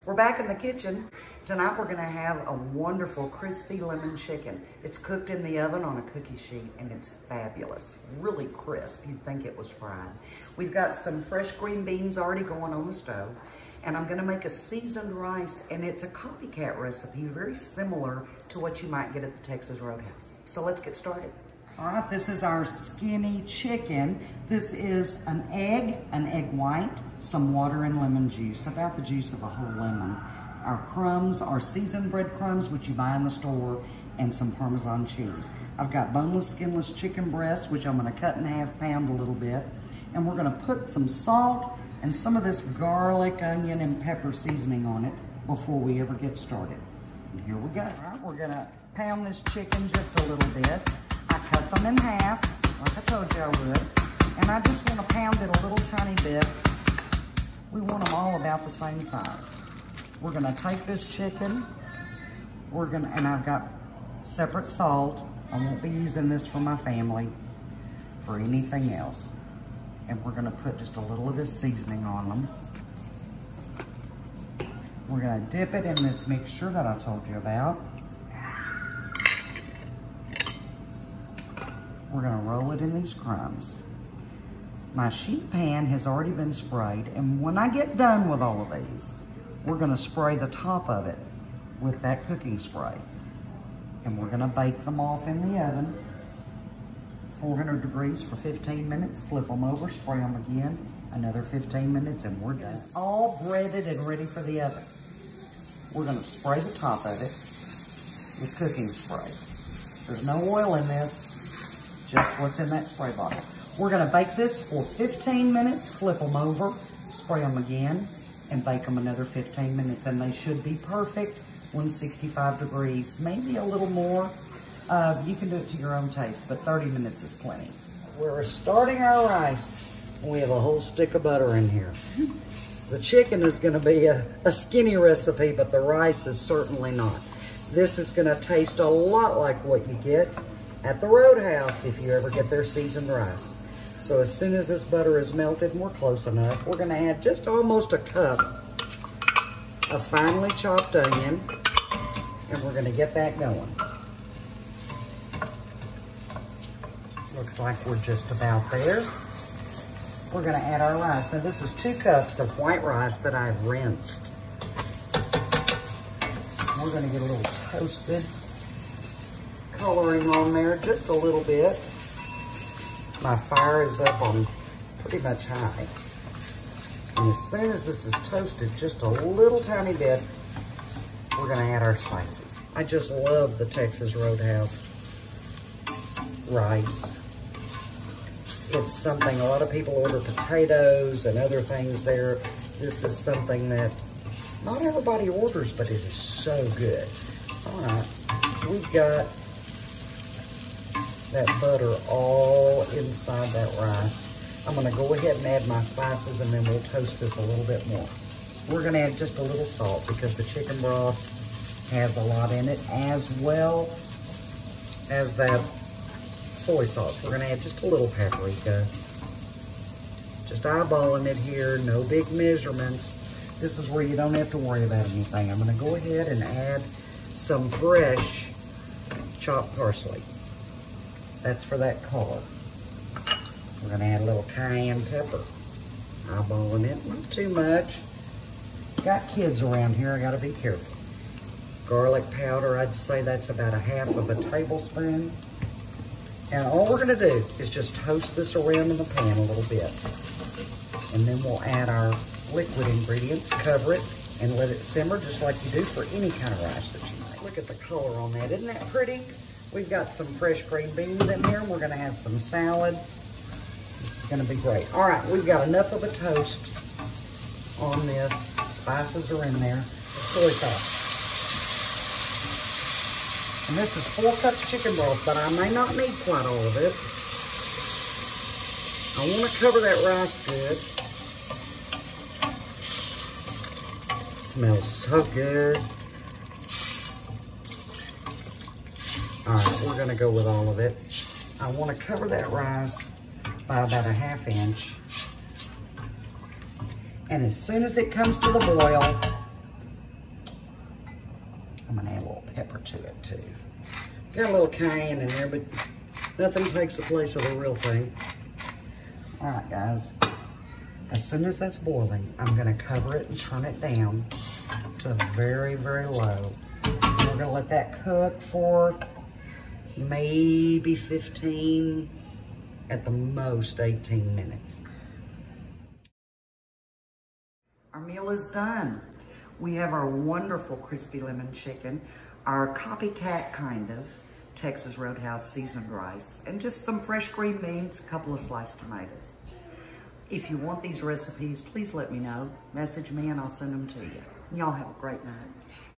We're back in the kitchen. Tonight we're gonna have a wonderful crispy lemon chicken. It's cooked in the oven on a cookie sheet and it's fabulous. Really crisp, you'd think it was fried. We've got some fresh green beans already going on the stove, and I'm gonna make a seasoned rice, and it's a copycat recipe, very similar to what you might get at the Texas Roadhouse. So let's get started. All right, this is our skinny chicken. This is an egg white, some water and lemon juice, about the juice of a whole lemon. Our crumbs are seasoned breadcrumbs, which you buy in the store, and some Parmesan cheese. I've got boneless, skinless chicken breast, which I'm gonna cut in half, pound a little bit, and we're gonna put some salt and some of this garlic, onion, and pepper seasoning on it before we ever get started. And here we go. All right, we're gonna pound this chicken just a little bit. I cut them in half, like I told you I would, and I just want to pound it a little tiny bit. We want them all about the same size. We're gonna take this chicken, and I've got separate salt. I won't be using this for my family, for anything else. And we're gonna put just a little of this seasoning on them. We're gonna dip it in this mixture that I told you about. We're gonna roll it in these crumbs. My sheet pan has already been sprayed, and when I get done with all of these, we're gonna spray the top of it with that cooking spray. And we're gonna bake them off in the oven, 400 degrees for 15 minutes, flip them over, spray them again, another 15 minutes, and we're done. It's all breaded and ready for the oven. We're gonna spray the top of it with cooking spray. There's no oil in this, just what's in that spray bottle. We're gonna bake this for 15 minutes, flip them over, spray them again, and bake them another 15 minutes, and they should be perfect, 165 degrees, maybe a little more. You can do it to your own taste, but 30 minutes is plenty. We're starting our rice. We have a whole stick of butter in here. The chicken is gonna be a skinny recipe, but the rice is certainly not. This is gonna taste a lot like what you get at the Roadhouse if you ever get their seasoned rice. So as soon as this butter is melted and we're close enough, we're gonna add just almost a cup of finely chopped onion, and we're gonna get that going. Looks like we're just about there. We're gonna add our rice. Now this is 2 cups of white rice that I've rinsed. We're gonna get a little toasted coloring on there, just a little bit. My fire is up on pretty much high. And as soon as this is toasted just a little tiny bit, we're gonna add our spices. I just love the Texas Roadhouse rice. It's something, a lot of people order potatoes and other things there. This is something that not everybody orders, but it is so good. All right, we've got that butter all inside that rice. I'm gonna go ahead and add my spices, and then we'll toast this a little bit more. We're gonna add just a little salt because the chicken broth has a lot in it, as well as that soy sauce. We're gonna add just a little paprika. Just eyeballing it here, no big measurements. This is where you don't have to worry about anything. I'm gonna go ahead and add some fresh chopped parsley. That's for that color. We're gonna add a little cayenne pepper. Eyeballing it, not too much. Got kids around here, I gotta be careful. Garlic powder, I'd say that's about a half of a tablespoon. And all we're gonna do is just toast this around in the pan a little bit. And then we'll add our liquid ingredients, cover it, and let it simmer just like you do for any kind of rice that you make. Look at the color on that, isn't that pretty? We've got some fresh green beans in here, and we're gonna have some salad. This is gonna be great. All right, we've got enough of a toast on this. Spices are in there. Soy sauce. And this is 4 cups chicken broth, but I may not need quite all of it. I wanna cover that rice good. It smells so good. All right, we're gonna go with all of it. I wanna cover that rice by about a 1/2 inch. And as soon as it comes to the boil, to it too. Got a little cayenne in there, but nothing takes the place of the real thing. All right, guys. As soon as that's boiling, I'm gonna cover it and turn it down to very, very low. We're gonna let that cook for maybe 15, at the most 18 minutes. Our meal is done. We have our wonderful crispy lemon chicken, our copycat kind of Texas Roadhouse seasoned rice, and just some fresh green beans, a couple of sliced tomatoes. If you want these recipes, please let me know. Message me and I'll send them to you. Y'all have a great night.